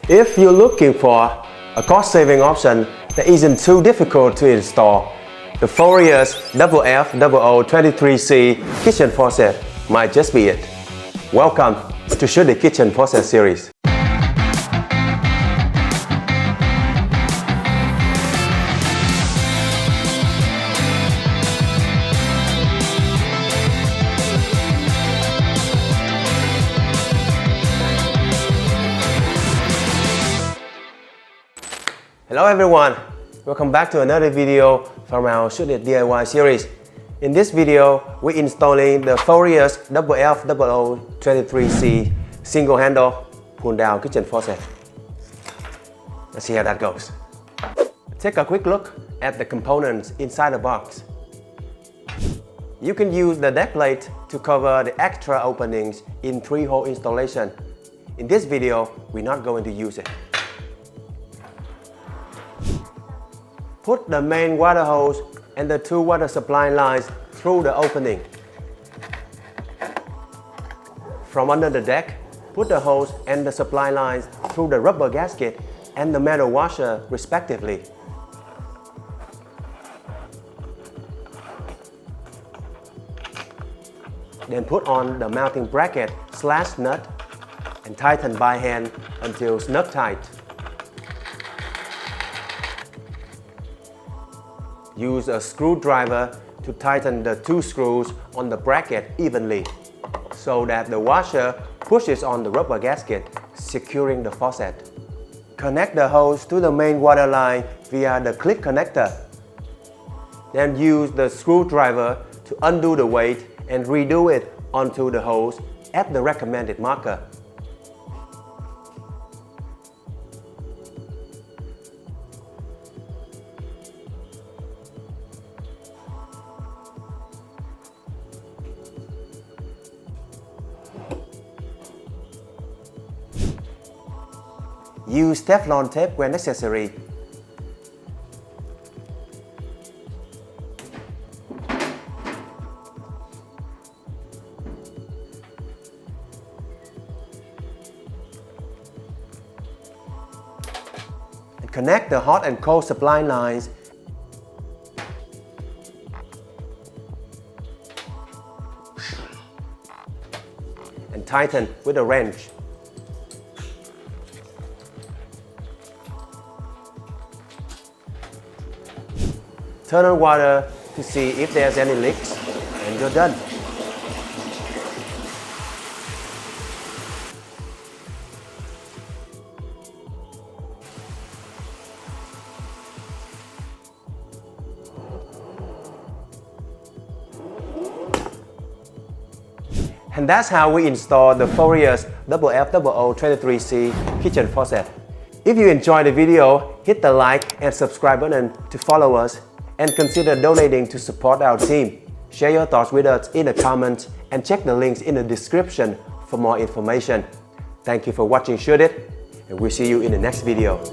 If you're looking for a cost-saving option that isn't too difficult to install, the FORIOUS FF0023C Kitchen Faucet might just be it. Welcome to ShouldIT Kitchen Faucet series. Hello everyone, welcome back to another video from our ShouldIT DIY series. In this video, we're installing the FORIOUS FF0023C single handle pull down kitchen faucet. Let's see how that goes. Take a quick look at the components inside the box. You can use the deck plate to cover the extra openings in 3-hole installation. In this video, we're not going to use it. Put the main water hose and the 2 water supply lines through the opening. From under the deck, put the hose and the supply lines through the rubber gasket and the metal washer respectively. Then put on the mounting bracket / nut and tighten by hand until snug tight. Use a screwdriver to tighten the 2 screws on the bracket evenly so that the washer pushes on the rubber gasket, securing the faucet. Connect the hose to the main water line via the click connector. Then use the screwdriver to undo the weight and redo it onto the hose at the recommended marker. Use Teflon tape when necessary. And connect the hot and cold supply lines. And tighten with a wrench. Turn on water to see if there's any leaks, and you're done. And that's how we install the FORIOUS FF0023C Kitchen Faucet. If you enjoyed the video, hit the like and subscribe button to follow us, and consider donating to support our team. Share your thoughts with us in the comments and check the links in the description for more information. Thank you for watching ShouldIT, and we'll see you in the next video.